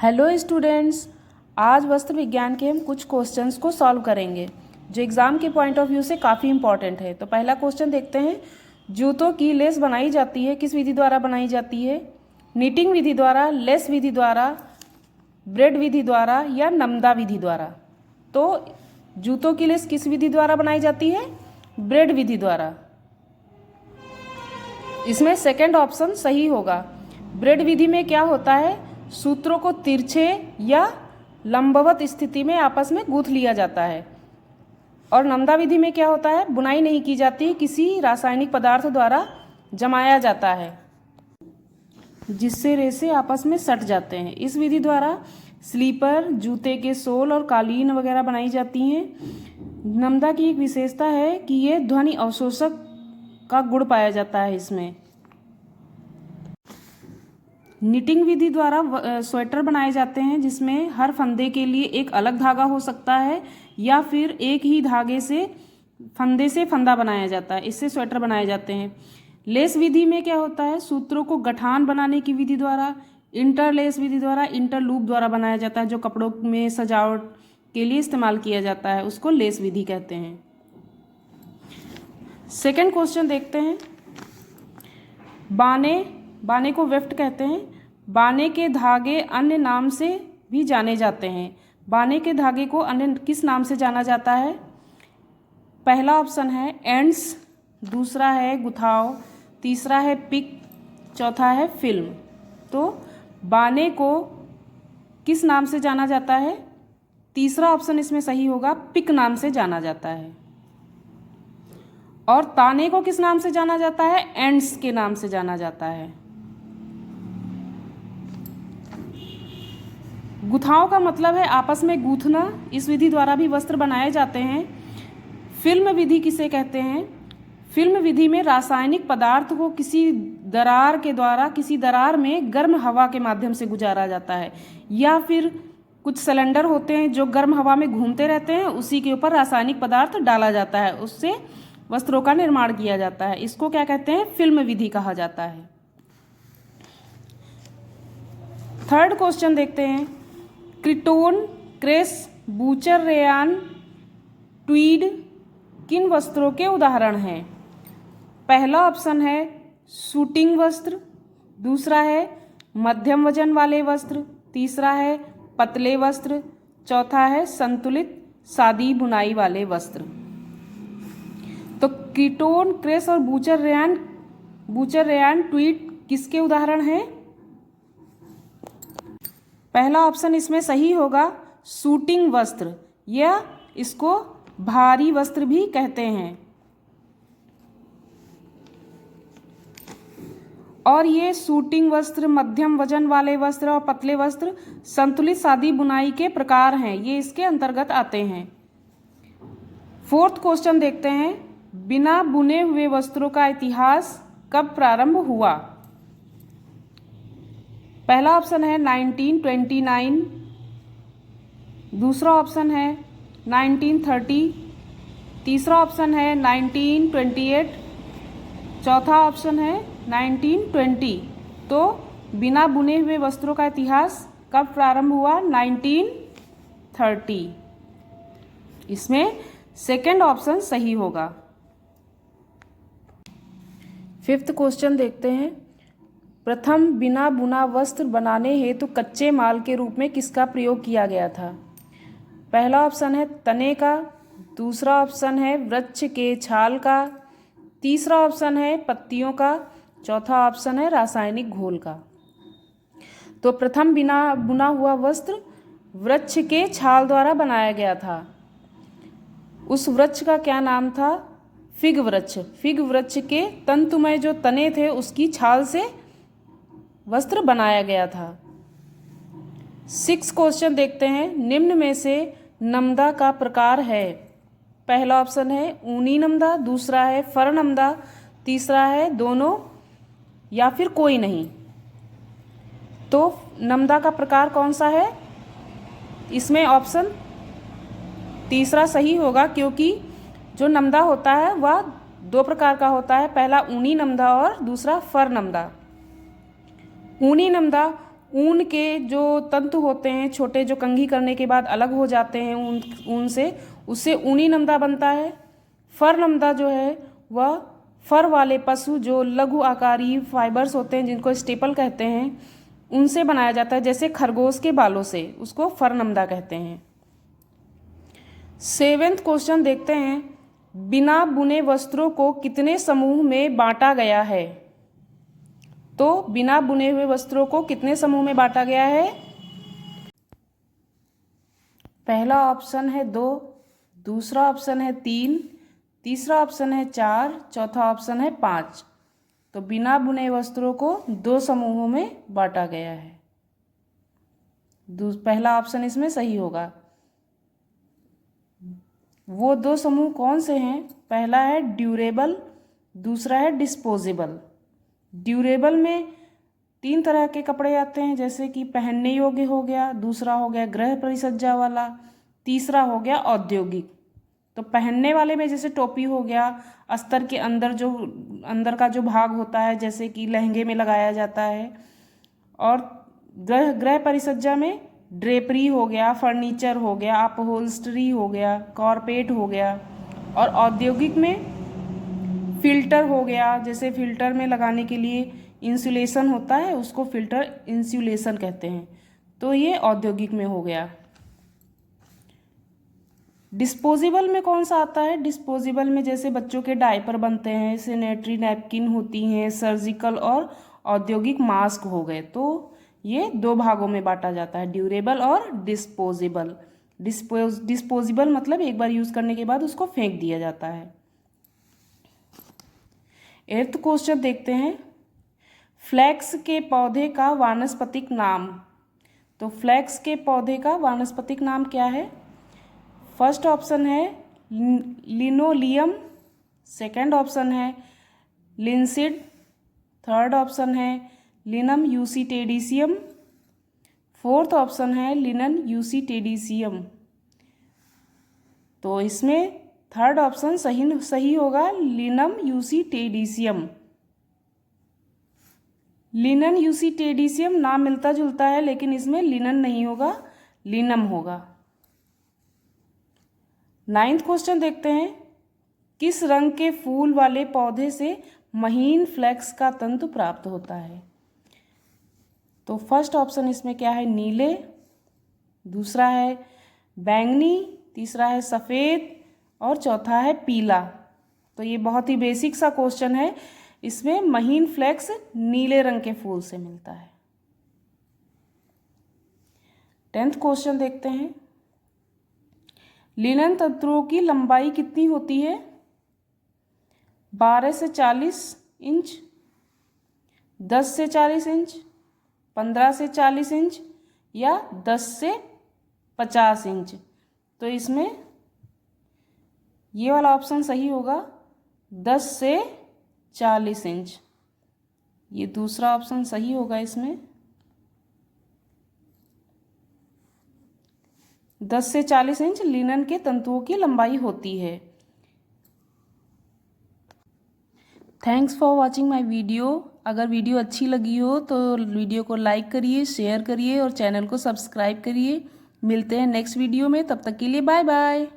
Hello students, आज वस्त्र विज्ञान के हम कुछ क्वेश्चंस को सॉल्व करेंगे जो एग्ज़ाम के पॉइंट ऑफ व्यू से काफ़ी इंपॉर्टेंट है। तो पहला क्वेश्चन देखते हैं। जूतों की लेस बनाई जाती है किस विधि द्वारा बनाई जाती है? नीटिंग विधि द्वारा, लेस विधि द्वारा, ब्रेड विधि द्वारा या नमदा विधि द्वारा? तो जूतों की लेस किस विधि द्वारा बनाई जाती है? ब्रेड विधि द्वारा। इसमें सेकंड ऑप्शन सही होगा। ब्रेड विधि में क्या होता है, सूत्रों को तिरछे या लंबवत स्थिति में आपस में गूंथ लिया जाता है। और नमदा विधि में क्या होता है, बुनाई नहीं की जाती, किसी रासायनिक पदार्थ द्वारा जमाया जाता है जिससे रेशे आपस में सट जाते हैं। इस विधि द्वारा स्लीपर, जूते के सोल और कालीन वगैरह बनाई जाती हैं। नमदा की एक विशेषता है कि ये ध्वनि अवशोषक का गुण पाया जाता है इसमें। निटिंग विधि द्वारा स्वेटर बनाए जाते हैं जिसमें हर फंदे के लिए एक अलग धागा हो सकता है या फिर एक ही धागे से फंदे से फंदा बनाया जाता है, इससे स्वेटर बनाए जाते हैं। लेस विधि में क्या होता है, सूत्रों को गठान बनाने की विधि द्वारा, इंटरलेस विधि द्वारा, इंटरलूप द्वारा बनाया जाता है। जो कपड़ों में सजावट के लिए इस्तेमाल किया जाता है उसको लेस विधि कहते हैं। सेकंड क्वेश्चन देखते हैं। बाने को वेफ्ट कहते हैं। बाने के धागे अन्य नाम से भी जाने जाते हैं। बाने के धागे को अन्य किस नाम से जाना जाता है? पहला ऑप्शन है एंड्स, दूसरा है गुथाव, तीसरा है पिक, चौथा है फिल्म। तो बाने को किस नाम से जाना जाता है? तीसरा ऑप्शन इसमें सही होगा, पिक नाम से जाना जाता है। और ताने को किस नाम से जाना जाता है? एंड्स के नाम से जाना जाता है। गुथाव का मतलब है आपस में गूंथना। इस विधि द्वारा भी वस्त्र बनाए जाते हैं। फिल्म विधि किसे कहते हैं? फिल्म विधि में रासायनिक पदार्थ को किसी दरार के द्वारा किसी दरार में गर्म हवा के माध्यम से गुजारा जाता है, या फिर कुछ सिलेंडर होते हैं जो गर्म हवा में घूमते रहते हैं, उसी के ऊपर रासायनिक पदार्थ डाला जाता है, उससे वस्त्रों का निर्माण किया जाता है। इसको क्या कहते हैं? फिल्म विधि कहा जाता है। थर्ड क्वेश्चन देखते हैं। क्रिटोन, क्रेस, बूचर रेयान, ट्वीड किन वस्त्रों के उदाहरण हैं? पहला ऑप्शन है सूटिंग वस्त्र, दूसरा है मध्यम वजन वाले वस्त्र, तीसरा है पतले वस्त्र, चौथा है संतुलित सादी बुनाई वाले वस्त्र। तो क्रिटोन, क्रेस और बूचर रेयान ट्वीड किसके उदाहरण हैं? पहला ऑप्शन इसमें सही होगा, सूटिंग वस्त्र, या इसको भारी वस्त्र भी कहते हैं। और ये सूटिंग वस्त्र, मध्यम वजन वाले वस्त्र और पतले वस्त्र संतुलित सादी बुनाई के प्रकार हैं, ये इसके अंतर्गत आते हैं। फोर्थ क्वेश्चन देखते हैं। बिना बुने हुए वस्त्रों का इतिहास कब प्रारंभ हुआ? पहला ऑप्शन है 1929, दूसरा ऑप्शन है 1930, तीसरा ऑप्शन है 1928, चौथा ऑप्शन है 1920। तो बिना बुने हुए वस्त्रों का इतिहास कब प्रारंभ हुआ? 1930। इसमें सेकंड ऑप्शन सही होगा। फिफ्थ क्वेश्चन देखते हैं। प्रथम बिना बुना वस्त्र बनाने हेतु कच्चे माल के रूप में किसका प्रयोग किया गया था? पहला ऑप्शन है तने का, दूसरा ऑप्शन है वृक्ष के छाल का, तीसरा ऑप्शन है पत्तियों का, चौथा ऑप्शन है रासायनिक घोल का। तो प्रथम बिना बुना हुआ वस्त्र वृक्ष के छाल द्वारा बनाया गया था। उस वृक्ष का क्या नाम था? फिग वृक्ष। फिग वृक्ष के तंतुमय जो तने थे उसकी छाल से वस्त्र बनाया गया था। 6 क्वेश्चन देखते हैं। निम्न में से नमदा का प्रकार है? पहला ऑप्शन है ऊनी नमदा, दूसरा है फर नमदा, तीसरा है दोनों या फिर कोई नहीं। तो नमदा का प्रकार कौन सा है? इसमें ऑप्शन तीसरा सही होगा, क्योंकि जो नमदा होता है वह 2 प्रकार का होता है। पहला ऊनी नमदा और दूसरा फर नमदा। ऊनी नमदा ऊन के जो तंतु होते हैं छोटे, जो कंघी करने के बाद अलग हो जाते हैं ऊन से, उससे ऊनी नमदा बनता है। फर नमदा जो है वह फर वाले पशु जो लघु आकारी फाइबर्स होते हैं जिनको स्टेपल कहते हैं उनसे बनाया जाता है, जैसे खरगोश के बालों से, उसको फर नमदा कहते हैं। 7वां क्वेश्चन देखते हैं, बिना बुने वस्त्रों को कितने समूह में बांटा गया है? तो बिना बुने हुए वस्त्रों को कितने समूह में बांटा गया है? पहला ऑप्शन है 2, दूसरा ऑप्शन है 3, तीसरा ऑप्शन है 4, चौथा ऑप्शन है 5। तो बिना बुने वस्त्रों को 2 समूहों में बांटा गया है। पहला ऑप्शन इसमें सही होगा। वो 2 समूह कौन से हैं? पहला है ड्यूरेबल, दूसरा है डिस्पोजेबल। ड्यूरेबल में 3 तरह के कपड़े आते हैं, जैसे कि पहनने योग्य हो गया, दूसरा हो गया गृह परिसज्जा वाला, तीसरा हो गया औद्योगिक। तो पहनने वाले में जैसे टोपी हो गया, अस्तर के अंदर का जो भाग होता है जैसे कि लहंगे में लगाया जाता है, और गृह परिसज्जा में ड्रेपरी हो गया, फर्नीचर हो गया, अपहोल्स्टरी हो गया, कॉर्पेट हो गया, और औद्योगिक में फिल्टर हो गया, जैसे फिल्टर में लगाने के लिए इंसुलेशन होता है उसको फिल्टर इंसुलेशन कहते हैं। तो ये औद्योगिक में हो गया। डिस्पोजेबल में कौन सा आता है? डिस्पोजेबल में जैसे बच्चों के डायपर बनते हैं, सैनिटरी नैपकिन होती हैं, सर्जिकल और औद्योगिक मास्क हो गए। तो ये 2 भागों में बांटा जाता है, ड्यूरेबल और डिस्पोजेबल। डिस्पोजेबल मतलब एक बार यूज़ करने के बाद उसको फेंक दिया जाता है। 8वां क्वेश्चन देखते हैं, फ्लैक्स के पौधे का वानस्पतिक नाम। तो फ्लैक्स के पौधे का वानस्पतिक नाम क्या है? फर्स्ट ऑप्शन है लिनोलियम, सेकंड ऑप्शन है लिंसिड, थर्ड ऑप्शन है लिनम यूसीटेडिसियम, फोर्थ ऑप्शन है लिनन यूसीटेडिसियम। तो इसमें थर्ड ऑप्शन सही होगा, लिनम यूसीटेडिसियम। लिनन यूसीटेडिसियम नाम मिलता जुलता है, लेकिन इसमें लिनन नहीं होगा, लिनम होगा। 9वां क्वेश्चन देखते हैं, किस रंग के फूल वाले पौधे से महीन फ्लैक्स का तंतु प्राप्त होता है? तो फर्स्ट ऑप्शन इसमें क्या है? नीले, दूसरा है बैंगनी, तीसरा है सफ़ेद और चौथा है पीला। तो ये बहुत ही बेसिक सा क्वेश्चन है। इसमें महीन फ्लैक्स नीले रंग के फूल से मिलता है। 10वां क्वेश्चन देखते हैं, लिनन तंतुओं की लंबाई कितनी होती है? 12 से 40 इंच, 10 से 40 इंच, 15 से 40 इंच या 10 से 50 इंच। तो इसमें ये वाला ऑप्शन सही होगा, 10 से 40 इंच। ये दूसरा ऑप्शन सही होगा। इसमें 10 से 40 इंच लिनन के तंतुओं की लंबाई होती है। Thanks for watching my video. अगर वीडियो अच्छी लगी हो तो वीडियो को लाइक करिए, शेयर करिए और चैनल को सब्सक्राइब करिए। मिलते हैं नेक्स्ट वीडियो में, तब तक के लिए बाय बाय।